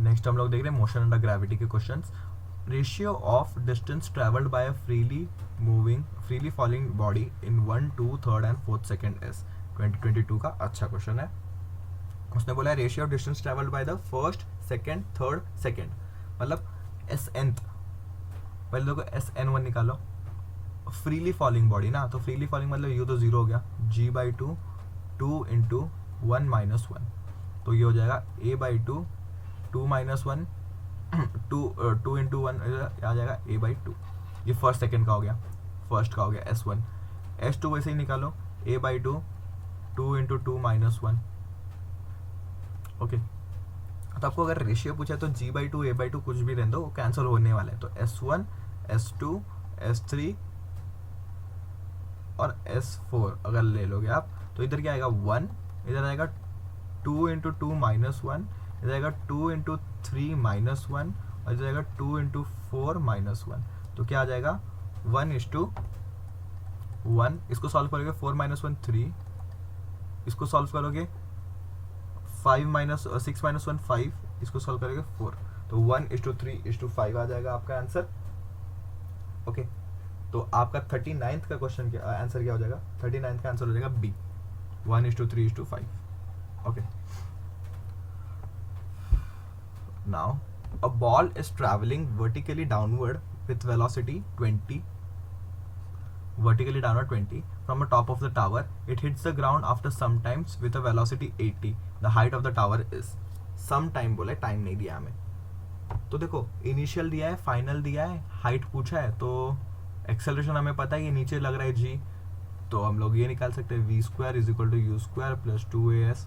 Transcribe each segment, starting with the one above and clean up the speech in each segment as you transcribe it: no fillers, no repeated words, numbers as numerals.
Next हम लोग देख रहे हैं मोशन अंडर ग्रेविटी के questions. Ratio of distance travelled by a freely falling body in 1, 2, 3 and 4 second is 2022 का अच्छा क्वेश्चन है। उसने बोला है ratio of distance travelled by the first, second, third, second, मतलब एस एन। पहले देखो एस एन वन निकालो, फ्रीली फॉलिंग बॉडी ना, तो फ्रीली फॉलिंग मतलब ये तो जीरो हो गया, जी बाई टू, 2 इंटू 1 माइनस 1, तो ये हो जाएगा ए बाई टू, 2 माइनस 1, 2 इंटू 1 आ जाएगा ए बाई टू। ये फर्स्ट सेकेंड का हो गया, फर्स्ट का हो गया एस वन। एस टू वैसे ही निकालो, A by two, 2 into 2 minus 1। Okay, तो आपको अगर रेशियो पूछा तो G by two, A by two कुछ भी रहने दो, वो कैंसिल होने वाला है। तो S one, S two, S three और एस फोर अगर ले लोगे आप, तो इधर क्या आएगा 1, इधर आएगा 2 इंटू 2 माइनस 1, इधर आएगा 2 इंटू 3 माइनस 1, और इधर आएगा 2 इंटू 4 माइनस 1। तो क्या आ जाएगा 1:1। इसको सॉल्व करोगे 4 माइनस 1 3, इसको सॉल्व करोगे 6 माइनस 1 5, इसको सॉल्व करोगे 4, तो 1:3:5 आ जाएगा आपका आंसर। ओके, तो आपका 39th का क्वेश्चन क्या आंसर क्या हो जाएगा? 39th का आंसर हो जाएगा B, 1:3:5। Okay, now a ball is traveling vertically downward with velocity 20 from the top of the tower. It hits the ground after some times with a velocity 80. The height of the tower is some time बोले, time नहीं दिया हमें। तो देखो initial दिया है, final दिया है, हाइट पूछा है, तो एक्सेलरेशन हमें पता है ये नीचे लग रहा है जी, तो हम लोग ये निकाल सकते हैं v square is equal to u square plus 2as।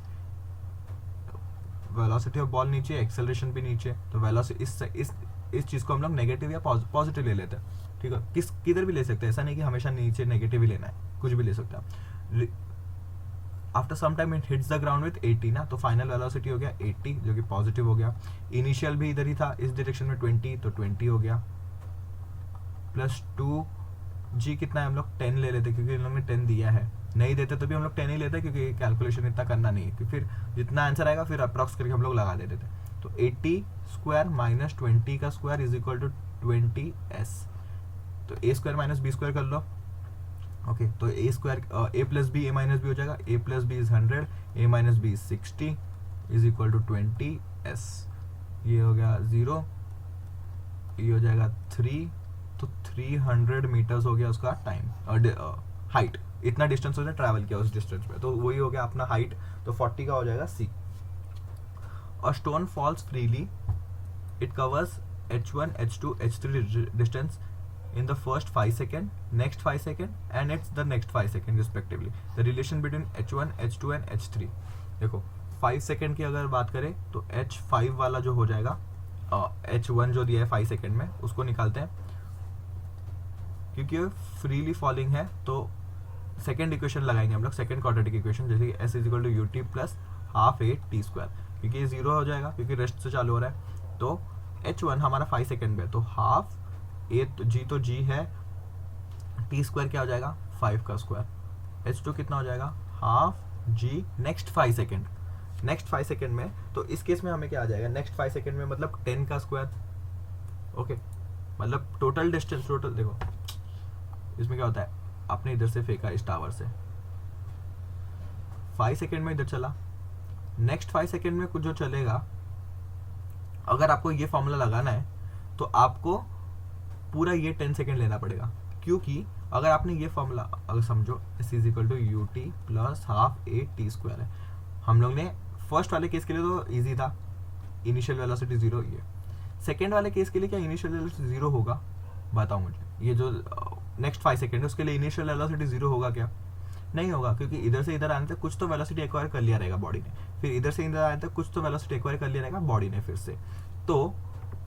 Velocity of ball नीचे, एक्सेलरेशन भी नीचे, तो वेलोसिटी इस चीज़ को हम लोग नेगेटिव या पॉजिटिव ले लेते हैं। ठीक है, किधर भी ले सकते हैं, ऐसा नहीं कि हमेशा नीचे नेगेटिव ही लेना है, कुछ भी ले सकते हैं। After some time it hits the ground with 80 ना, तो फाइनल वेलोसिटी हो गया 80 जो कि पॉजिटिव हो गया। इनिशियल भी इधर ही था, इस डायरेक्शन में 20, तो 20 हो गया प्लस 2 जी कितना है, हम लोग 10 ले लेते क्योंकि इन लोगों ने 10 दिया है। नहीं देते तो भी हम लोग 10 ही लेते क्योंकि कैलकुलेशन इतना करना नहीं है, फिर जितना आंसर आएगा फिर अप्रॉक्स करके हम लोग लगा देते थे। तो 80 स्क्वायर माइनस 20 का square is equal to 20s। तो A square minus B square कर लो। ओके, तो A square A plus B, A minus B हो जाएगा, A plus B is 100, A minus B is 60 is equal to 20s। ये हो गया 0, ये हो जाएगा 3, तो 300 मीटर्स हो गया उसका टाइम और हाइट, इतना डिस्टेंस उसने ट्रैवल किया उस डिस्टेंस पे, तो वही हो गया अपना हाइट। तो 40 का हो जाएगा C. A stone falls freely, it covers h1, h2, h3 distance in the first 5 seconds, next 5 seconds and it's the next 5 seconds respectively. The relation between h1, h2 and h3, देखो 5 second की अगर बात करें तो h5 वाला जो हो जाएगा, h1 जो दिया है 5 सेकेंड में उसको निकालते हैं, क्योंकि फ्रीली फॉलिंग है तो सेकेंड इक्वेशन लगाएंगे हम लोग, सेकेंड क्वाड्रेटिक इक्वेशन, जैसे कि s is equal to u t plus half a t square, क्योंकि ये 0 हो जाएगा क्योंकि रेस्ट से चालू हो रहा है। तो h1 हमारा 5 सेकेंड में, तो हाफ ए तो जी है, टी स्क्वायर क्या हो जाएगा 5 का स्क्वायर, h2 कितना हो जाएगा हाफ जी नेक्स्ट 5 सेकेंड, नेक्स्ट 5 सेकेंड में। तो इस केस में हमें क्या आ जाएगा नेक्स्ट 5 सेकेंड में, मतलब 10 का स्क्वायर। ओके, मतलब टोटल डिस्टेंस, टोटल देखो इसमें क्या होता है, आपने इधर से फेंका इस टावर से, 5 सेकेंड में इधर चला, नेक्स्ट 5 सेकेंड में कुछ जो चलेगा, अगर आपको ये फॉर्मूला लगाना है तो आपको पूरा ये 10 सेकेंड लेना पड़ेगा, क्योंकि अगर आपने ये फॉर्मूला अगर समझो s is equal to u t plus half a t square है, हम लोग ने फर्स्ट वाले केस के लिए तो इजी था, इनिशियल वेलोसिटी 0। ये सेकेंड वाले केस के लिए क्या इनिशियल वेलोसिटी 0 होगा, बताओ मुझे। ये जो नेक्स्ट 5 सेकेंड है उसके लिए इनिशियल वेलोसिटी 0 होगा क्या? नहीं होगा, क्योंकि इधर से इधर आने तक कुछ तो वेलोसिटी एक्वायर कर लिया रहेगा बॉडी ने, फिर इधर से इधर आने तक कुछ तो वेलोसिटी एक्वायर कर लिया रहेगा बॉडी ने फिर से। तो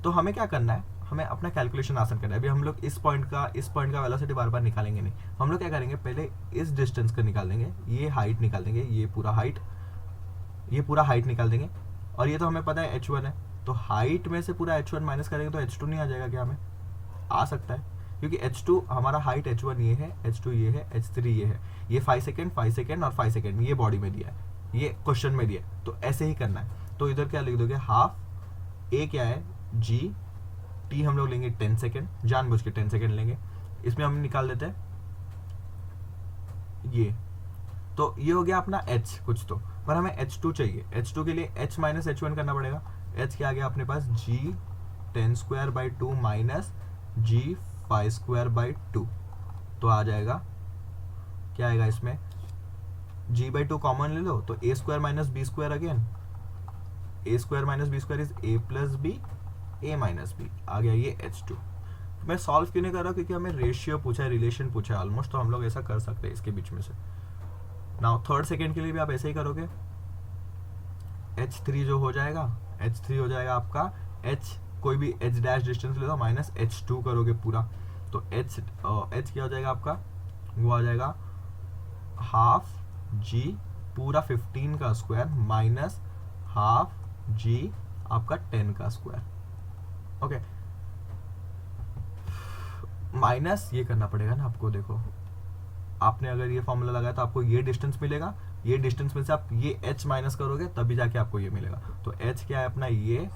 हमें क्या करना है, हमें अपना कैलकुलेशन आसान करना है। अभी हम लोग इस पॉइंट का वेलोसिटी बार बार निकालेंगे नहीं, हम लोग क्या करेंगे पहले इस डिस्टेंस का निकाल देंगे, ये हाइट निकाल देंगे, ये पूरा हाइट निकाल देंगे, और ये तो हमें पता है h1 है, तो हाइट में से पूरा h1 माइनस करेंगे तो h2 नहीं आ जाएगा क्या? हमें आ सकता है, क्योंकि h2 हमारा हाइट h1 ये है, h2 ये है, h3 ये है, ये 5 सेकेंड और 5 सेकेंड ये बॉडी में दिया है, ये क्वेश्चन में दिया है, तो ऐसे ही करना है। तो इधर क्या लिख दोगे, हाफ ए क्या है जी, टी हम लोग लेंगे 10 सेकेंड, जानबूझ के 10 सेकेंड लेंगे, इसमें हम निकाल देते हैं ये, तो ये हो गया अपना h कुछ तो, पर हमें h2 चाहिए। h2 के लिए h माइनस h1 करना पड़ेगा। h क्या आ गया अपने पास g 10 square by 2 minus g 5 square by 2, तो आ जाएगा क्या आएगा इसमें g बाई 2 कॉमन ले लो तो a square minus B square again, a square minus B square is a plus B, a minus B, आ गया ये h2। मैं सॉल्व क्यों नहीं कर रहा, क्योंकि हमें रेशियो पूछा है, रिलेशन पूछा है ऑलमोस्ट, तो हम लोग ऐसा कर सकते हैं इसके बीच में से। नाउ थर्ड सेकेंड के लिए भी आप ऐसे ही करोगे, h3 जो हो जाएगा, h3 हो जाएगा आपका h, कोई भी h डैश डिस्टेंस ले लो माइनस h2 करोगे पूरा, तो h क्या हो जाएगा आपका, वो आ जाएगा हाफ g पूरा 15 का स्क्वायर माइनस हाफ g आपका 10 का स्क्वायर, ओके। माइनस ये करना पड़ेगा ना आपको, देखो आपने अगर ये फॉर्मूला लगाया तो आपको ये डिस्टेंस मिलेगा, ये डिस्टेंस में से आप ये h माइनस करोगे तभी जाके आपको ये मिलेगा, तो h क्या है अपना ये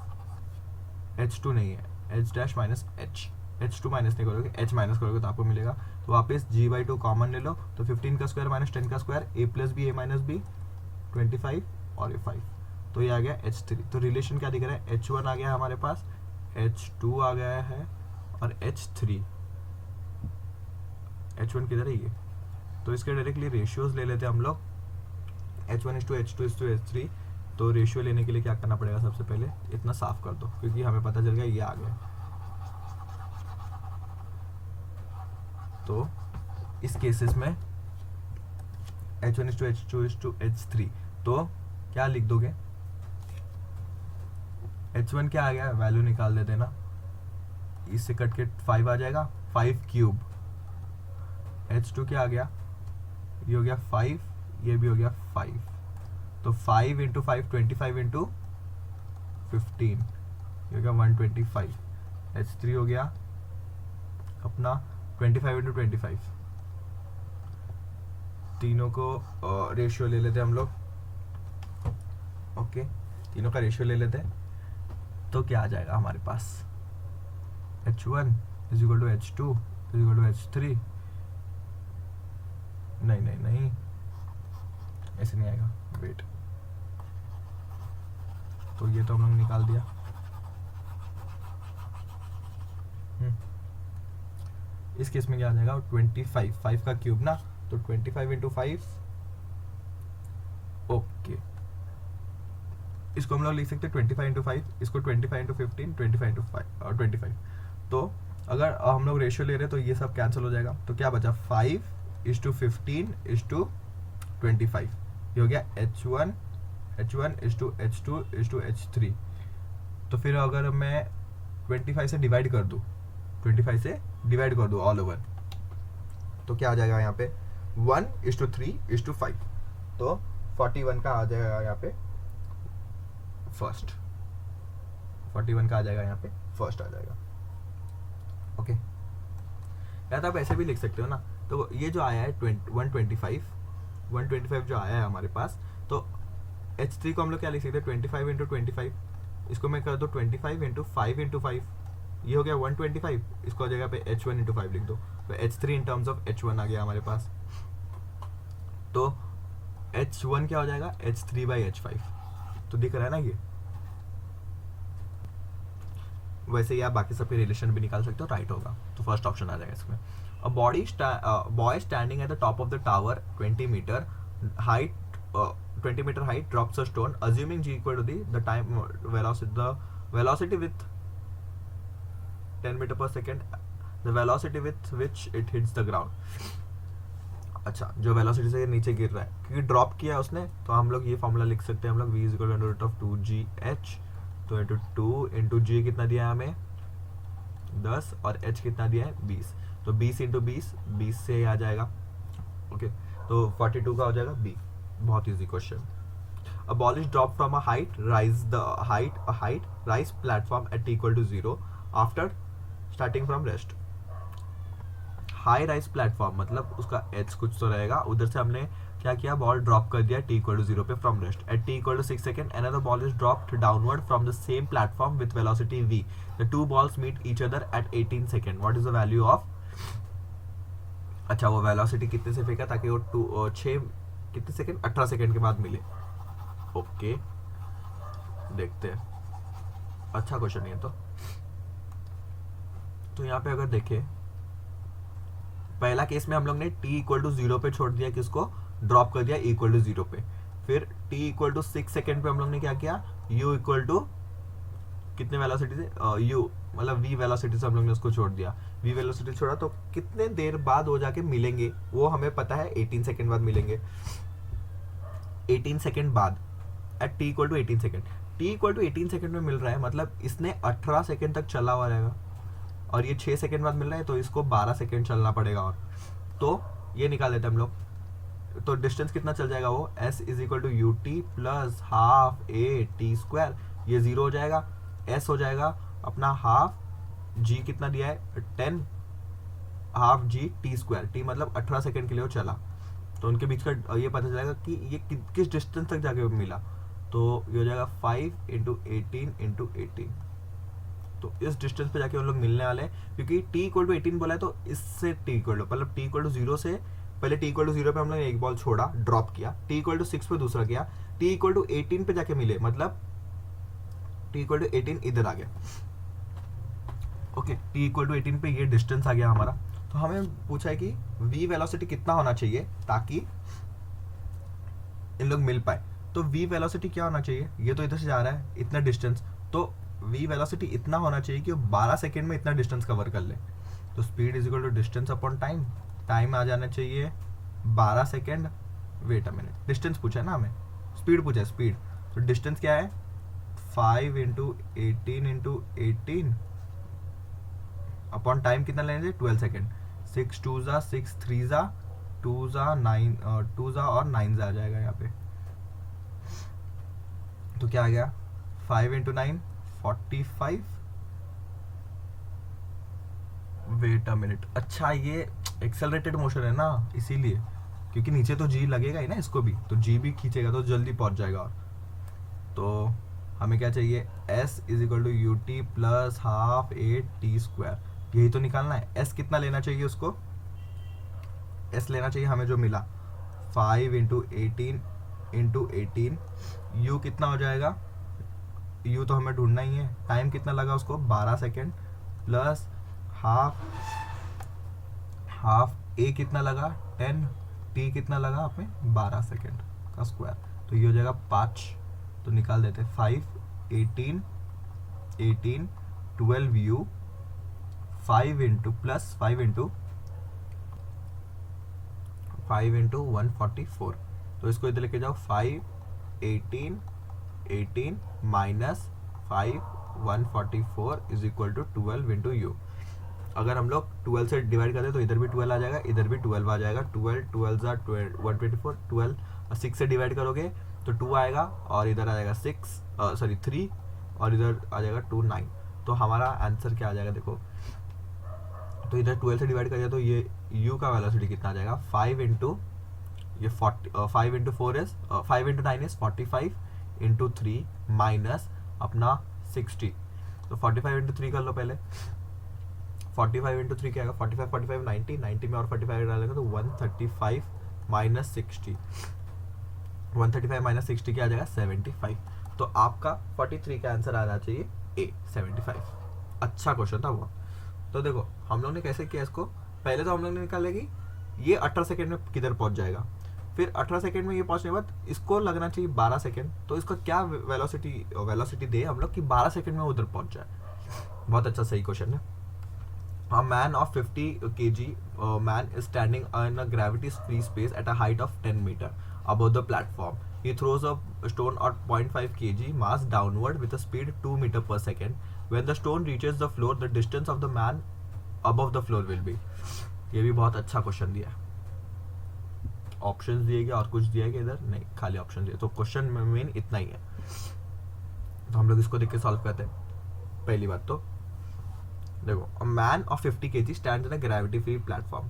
h2 नहीं है, h dash minus h, h2 minus नहीं करोगे, h माइनस करोगे तो आपको मिलेगा, तो वापस g बाई 2 कॉमन ले लो, तो 15 का स्क्वायर माइनस 10 का square, a plus B, a minus b 25 और ये 5, तो ये आ गया h3। तो रिलेशन क्या दिख रहा है, h1 आ गया हमारे पास, h2 आ गया है और h3, h1 किधर है ये, तो इसके डायरेक्टली रेशियोज ले लेते हैं हम लोग, h1:h2:h3। तो रेशियो लेने के लिए क्या करना पड़ेगा, सबसे पहले इतना साफ कर दो क्योंकि हमें पता चल गया ये आ गया, तो इस केसेस में h1:h2:h3, तो क्या लिख दोगे, h1 क्या आ गया, वैल्यू निकाल देते ना, इससे कट के 5 आ जाएगा, 5 क्यूब, h2 क्या आ गया, ये हो गया 5, ये भी हो गया 5, तो 5 इंटू 5 25 इंटू 15, ये हो गया 125, h3 हो गया अपना 25 इंटू 25, तीनों को रेशियो ले लेते हैं हम लोग, ओके, तीनों का रेशियो ले लेते हैं, तो क्या आ जाएगा हमारे पास, h1 is equal to h2 is equal to h3, नहीं ऐसे नहीं आएगा, वेट, तो ये तो हम लोग निकाल दिया, इस केस में क्या आ जाएगा 25, 5 का क्यूब ना, तो 25 इंटू 5, ओके, इसको हम लोग लिख सकते हैं 25 इंटू 5, इसको 25 इंटू 15, 25 इंटू 5 और 25, तो अगर हम लोग रेशियो ले रहे हैं तो ये सब कैंसिल हो जाएगा, तो क्या बचा 5:15:25, ये हो गया h1:h2:h3। तो फिर अगर मैं 25 से डिवाइड कर दूं, 25 से डिवाइड कर दूं ऑल ओवर, तो क्या आ जाएगा यहाँ पे 1:3:5, तो 41 का आ जाएगा यहाँ पे फर्स्ट, 41 का आ जाएगा यहाँ पे फर्स्ट आ जाएगा, ओके। या तो आप ऐसे भी लिख सकते हो ना, तो ये जो आया है 125 जो आया है हमारे पास, तो h3 को हम लोग क्या लिख सकते हैं 25 इंटू 25, इसको मैं कर दो 25 इंटू 5 इंटू 5, ये हो गया 125, इसको जगह पे h1 इंटू 5 लिख दो, तो h3 in terms of h1 आ गया हमारे पास, तो h1 क्या हो जाएगा h3/h5, तो दिख रहा है ना ये, वैसे ही आप बाकी सबके रिलेशन भी निकाल सकते हो, राइट होगा, तो फर्स्ट ऑप्शन आ जाएगा इसमें। A boy standing at the top of the tower 20 meter height drops a stone, assuming g equal to the time velocity with 10 meter per second, the velocity with which it hits the ground। अच्छा, जो velocity से नीचे गिर रहा है, क्योंकि drop किया है उसने, तो हम लोग ये फॉर्मूला लिख सकते हैं हम लोग v is equal to root of 2gh, तो इंटू 2 इंटू g कितना दिया है हमें 10 और h कितना दिया है 20, तो 20 इंटू 20 से आ जाएगा, ओके, तो 42 का हो जाएगा b, बहुत easy question. A ball is dropped from a height, rise platform at t equal to 0 after starting from rest। High rise platform मतलब उसका h कुछ तो रहेगा, उधर से हमने क्या किया, बॉल ड्रॉप कर दिया t इक्वल टू 0 पे from rest. At t equal to 6 second another ball is dropped downward from the same platform with velocity v. The two balls meet each other at 18 second. What is the value of, अच्छा वो velocity कितने से फेंका ताकि वो 6 कितने second, 18 second के बाद मिले. ओके देखते हैं, अच्छा क्वेश्चन है तो यहाँ पे अगर देखें, पहला केस में हम लोग ने t इक्वल टू 0 पे छोड़ दिया, किसको, ड्रॉप कर दिया इक्वल टू 0 पे. फिर t इक्वल टू 6 सेकेंड पे हम लोग ने क्या किया, u इक्वल टू कितने वेलोसिटी से, u मतलब v वेलोसिटी से हम लोग ने उसको छोड़ दिया. v वेलोसिटी छोड़ा तो कितने देर बाद वो जाके मिलेंगे वो हमें पता है, 18 सेकेंड बाद मिलेंगे. 18 सेकेंड बाद at t equal to 18 second, t equal to 18 second में मिल रहा है, मतलब इसने 18 सेकेंड तक चला हुआ रहेगा और ये 6 सेकेंड बाद मिल रहा है तो इसको 12 सेकेंड चलना पड़ेगा. और तो ये निकाल लेते हैं हम लोग, तो डिस्टेंस कितना चल जाएगा वो, s is equal to u t plus half a t square, ये 0 हो जाएगा, s हो जाएगा अपना हाफ g कितना दिया है 10, half g T square, T मतलब 18 सेकेंड के लिए वो चला, तो उनके बीच का ये पता चलेगा कि ये किस डिस्टेंस तक जाके मिला. तो ये हो जाएगा 5 इंटू 18, तो इस डिस्टेंस पे जाके उन लोग मिलने वाले हैं, क्योंकि t इक्वल टू 18 बोला है तो इससे t इक्वल टू, मतलब t इक्वल टू 0 से पहले t इक्वल टू 0 पे हम लोग एक बॉल छोड़ा, ड्रॉप किया, t इक्वल टू 6 पे दूसरा किया, t इक्वल टू 18 पे जाके मिले, मतलब t इक्वल टू 18 इधर आ गया. ओके, t इक्वल टू 18 पे ये डिस्टेंस आ गया हमारा. तो हमें पूछा है कि v वेलोसिटी कितना होना चाहिए ताकि इन लोग मिल पाए. तो v वेलोसिटी क्या होना चाहिए, ये तो इधर से जा रहा है इतना डिस्टेंस, तो v वेलोसिटी इतना होना चाहिए कि वो 12 सेकेंड में इतना डिस्टेंस कवर कर ले. तो speed is equal to distance upon time, time आ जाना चाहिए 12 second. Wait a minute, distance पूछा है ना हमें, स्पीड पूछा है, स्पीड. तो डिस्टेंस क्या है 5 इंटू 18 अपॉन टाइम कितना लेने थे 12 सेकेंड. 6 2 जा 6 3 जा 2 जा 9 2 जा और 9 जा आ जाएगा यहाँ पे. तो क्या आ गया 5 इंटू 9 45. वेट अ मिनट, अच्छा ये एक्सेलरेटेड मोशन है ना, इसीलिए, क्योंकि नीचे तो जी लगेगा ही ना इसको भी, तो जी भी खींचेगा तो जल्दी पहुंच जाएगा. और तो हमें क्या चाहिए, s is equal to u t plus half a t square, यही तो निकालना है. s कितना लेना चाहिए उसको, s लेना चाहिए हमें जो मिला 5 इंटू 18 u कितना हो जाएगा, u तो हमें ढूंढना ही है, टाइम कितना लगा उसको 12 सेकेंड प्लस हाफ a कितना लगा 10, t कितना लगा हमें 12 सेकेंड का स्क्वायर, तो ये हो जाएगा 5. तो निकाल देते 5 18 12 u 5 इंटू प्लस 5 इंटू 144. तो इसको इधर लेके जाओ 5 18 minus 5 144 is equal to 12 into u. अगर हम लोग 12 से डिवाइड करें तो इधर भी 12 आ जाएगा, इधर भी 12 आ जाएगा. 12 जा 124, 12 और 6 से डिवाइड करोगे तो 2 आएगा और इधर आ जाएगा 3 और इधर आ जाएगा 2 9. तो हमारा आंसर क्या आ जाएगा देखो, तो इधर 12 से डिवाइड करिए तो ये u का वेलोसिटी कितना आ जाएगा 5 इंटू ये 5 into 4 is 5 into 9 is 45 into 3 minus अपना 60. तो 45 इंटू 3 कर लो पहले, 45 इंटू 3 क्या आएगा 45 90 में और 45 डालेंगे तो 135 माइनस 60, 135 माइनस 60 क्या आ जाएगा 75. तो आपका 43 का आंसर आना चाहिए ए 75. अच्छा क्वेश्चन था वो. तो देखो हम लोग ने कैसे किया इसको, पहले तो हम लोग ने निकाला कि ये 18 सेकेंड में किधर पहुंच जाएगा, फिर 18 सेकेंड में ये पहुंचने के बाद इसको लगना चाहिए 12 सेकेंड, तो इसका क्या वेलोसिटी दे हम लोग कि 12 सेकेंड में उधर पहुंच जाए. बहुत अच्छा सही क्वेश्चन है. A man of 50 kg man is standing in a gravity-free space at a height of 10 meter above the platform. He throws a stone at 0.5 kg mass downward with a speed 2 meter per second. When the stone reaches the floor, the distance of the man above the floor will be. ये भी बहुत अच्छा question दिया है. Options दिए गए और कुछ दिया गया इधर नहीं, खाली ऑप्शन दिए. तो क्वेश्चन में मेन इतना ही है. तो हम लोग इसको देख के सॉल्व करते हैं. पहली बात तो देखो, a man of 50 kg stands in a gravity free platform.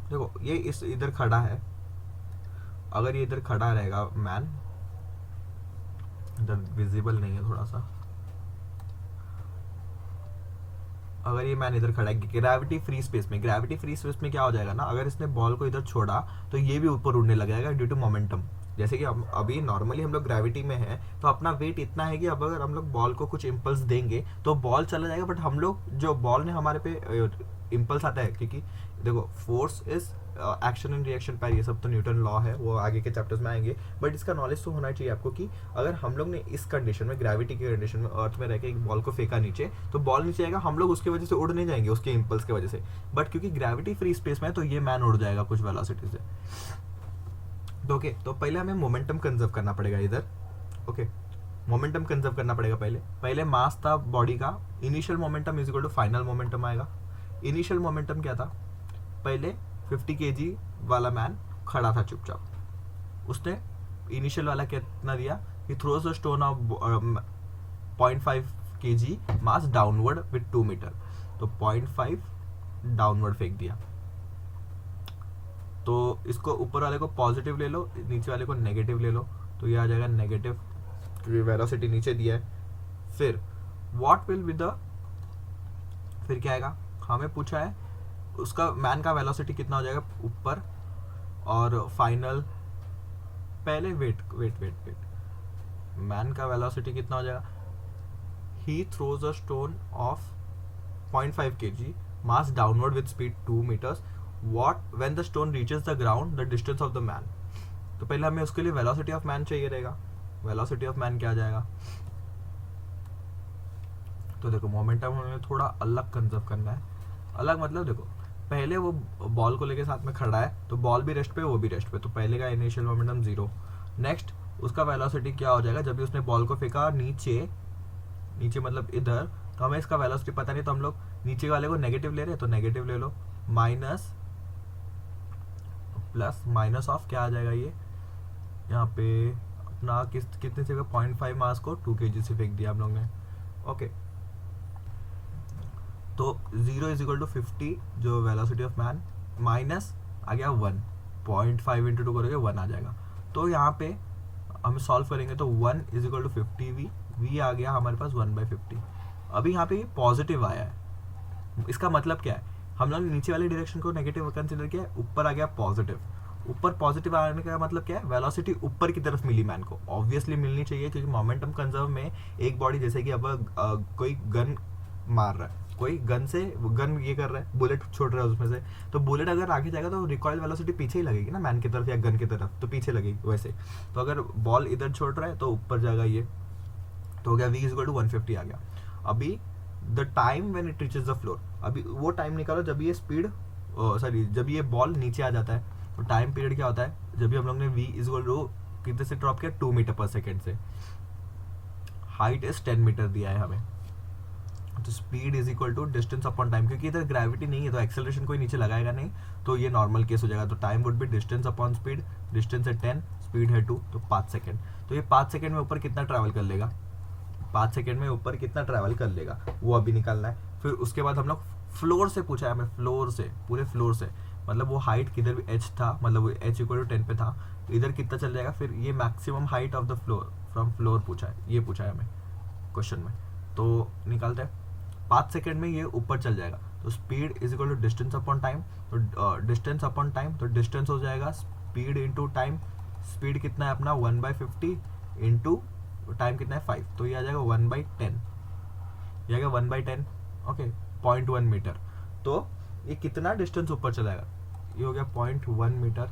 देखो ये इस इधर खड़ा है अगर ये इधर खड़ा रहेगा मैन, इधर विजिबल नहीं है थोड़ा सा, अगर ये मैन इधर खड़ा है ग्रेविटी फ्री स्पेस में, ग्रेविटी फ्री स्पेस में क्या हो जाएगा ना, अगर इसने बॉल को इधर छोड़ा तो ये भी ऊपर उड़ने लग जाएगा ड्यू टू मोमेंटम। जैसे कि अभी नॉर्मली हम लोग ग्रेविटी में है तो अपना वेट इतना है कि अब अगर हम लोग बॉल को कुछ इम्पल्स देंगे तो बॉल चला जाएगा, बट हम लोग जो बॉल ने हमारे पे इम्पल्स आता है, क्योंकि देखो force is action and reaction पैर, ये सब तो न्यूटन लॉ है, वो आगे के चैप्टर्स में आएंगे, बट इसका नॉलेज तो होना चाहिए आपको कि अगर हम लोग ने इस कंडीशन में, ग्रेविटी की कंडीशन में अर्थ में रह के एक बॉल को फेंका नीचे, तो बॉल नीचे आएगा, हम लोग उसकी वजह से उड़ नहीं जाएंगे उसके इम्पल्स की वजह से, बट क्योंकि ग्रेविटी फ्री स्पेस में है तो ये मैन उड़ जाएगा कुछ वेलोसिटी से। तो ओके, तो पहले हमें मोमेंटम कंजर्व करना पड़ेगा इधर। ओके, मोमेंटम कंजर्व करना पड़ेगा। पहले मास था बॉडी का, initial momentum is equal to final momentum आएगा। इनिशियल मोमेंटम क्या था, पहले 50 kg वाला मैन खड़ा था चुपचाप, उसने इनिशियल वाला कितना दिया, ही throws the stone of 0.5 kg mass downward with 2 metre, तो 0.5 डाउनवर्ड फेंक दिया। तो इसको ऊपर वाले को पॉजिटिव ले लो, नीचे वाले को नेगेटिव ले लो, तो ये आ जाएगा नेगेटिव, क्योंकि वेलोसिटी नीचे दिया है। फिर व्हाट विल बी द, फिर क्या आएगा, हमें पूछा है उसका मैन का वेलोसिटी कितना हो जाएगा ऊपर, और फाइनल, पहले वेट मैन का वेलोसिटी कितना हो जाएगा, he throws a stone of 0.5 kg mass downward with speed 2 meters, what when the stone reaches the ground the distance of the man. तो पहले हमें उसके लिए वेलोसिटी ऑफ मैन चाहिए रहेगा। वेलोसिटी ऑफ मैन क्या आ जाएगा, तो देखो मोमेंटम हमें थोड़ा अलग कंजर्व करना है। अलग मतलब देखो, पहले वो बॉल को लेके साथ में खड़ा है, तो बॉल भी रेस्ट पे, वो भी रेस्ट पे, तो पहले का इनिशियल मोमेंटम 0। नेक्स्ट उसका वेलोसिटी क्या हो जाएगा, जब भी उसने बॉल को फेंका नीचे, नीचे मतलब इधर, तो हमें इसका वेलोसिटी पता नहीं, तो हम लोग नीचे वाले को नेगेटिव ले रहे हैं, तो नेगेटिव ले लो, माइनस प्लस माइनस ऑफ क्या आ जाएगा, ये यहाँ पे अपना कितने से 0.5 मास को 2 kg से फेंक दिया हम लोग ने। ओके, तो 0 इज इक्वल टू 50 जो वेलोसिटी ऑफ मैन, माइनस आ गया 1, 0.5 इंटू 2 करोगे 1 आ जाएगा। तो यहाँ पे हम सॉल्व करेंगे तो 1 इज इक्वल टू 50 v आ गया हमारे पास 1/50। अभी यहाँ पे पॉजिटिव आया है, इसका मतलब क्या है, हम लोग नीचे वाले डायरेक्शन को नेगेटिव कंसिडर किया, ऊपर आ गया पॉजिटिव। ऊपर पॉजिटिव आने का मतलब क्या है, वेलोसिटी ऊपर की तरफ मिली मैन को, ऑब्वियसली मिलनी चाहिए, क्योंकि मोमेंटम कंजर्व में एक बॉडी, जैसे कि अब कोई गन मार रहा है, कोई गन से गन ये कर रहा है, बुलेट छोड़ रहा है उसमें से, तो बुलेट अगर आगे जाएगा तो रिकॉइल वेलोसिटी पीछे ही लगेगी ना मैन की तरफ या गन की तरफ, तो पीछे लगेगी वैसे। तो अगर बॉल इधर छोड़ रहा है तो ऊपर जाएगा ये, तो हो गया v इक्वल टू 150 आ गया। अभी the time when it reaches the floor, अभी वो टाइम निकालो जब ये स्पीड, सॉरी जब ये बॉल नीचे आ जाता है, तो टाइम पीरियड क्या होता है, जब भी हम लोग ने v इक्वल टू कितने से ड्रॉप किया, 2 मीटर पर सेकेंड से, हाइट इज 10 मीटर दिया है हमें, तो speed is equal to distance upon time, क्योंकि इधर ग्रेविटी नहीं है तो एक्सेलरेशन कोई नीचे लगाएगा नहीं, तो ये नॉर्मल केस हो जाएगा। तो time would be distance upon speed, distance है 10, स्पीड है 2, तो 5 सेकेंड। तो ये 5 सेकेंड में ऊपर कितना ट्रैवल कर लेगा, 5 सेकेंड में ऊपर कितना ट्रैवल कर लेगा वो अभी निकालना है। फिर उसके बाद हम लोग फ्लोर से पूछा है हमें, फ्लोर से, पूरे फ्लोर से, मतलब वो हाइट किधर भी h था, मतलब वो h इक्वल टू 10 पे था, तो इधर कितना चल जाएगा, फिर ये maximum height of the floor from floor पूछा है, ये पूछा है हमें क्वेश्चन में, तो निकालते हैं। 5 सेकेंड में ये ऊपर चल जाएगा, तो speed is equal to distance upon time, तो डिस्टेंस अपॉन टाइम, तो डिस्टेंस हो जाएगा स्पीड इंटू टाइम, स्पीड कितना है अपना 1/50 इंटू टाइम कितना है 5, तो ये आ जाएगा 1/10, ये आ गया 1/10, ओके, 0.1 मीटर। तो ये कितना डिस्टेंस ऊपर चलाएगा, ये हो गया 0.1 मीटर।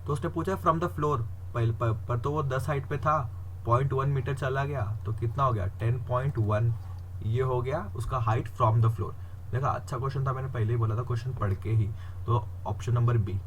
तो उसने पूछा है फ्रॉम द फ्लोर, पहले पर तो वो 10 हाइट पे था, 0.1 मीटर चला गया, तो कितना हो गया 10.1, ये हो गया उसका हाइट फ्रॉम द फ्लोर। देखा, अच्छा क्वेश्चन था, मैंने पहले ही बोला था क्वेश्चन पढ़ के ही, तो ऑप्शन नंबर बी।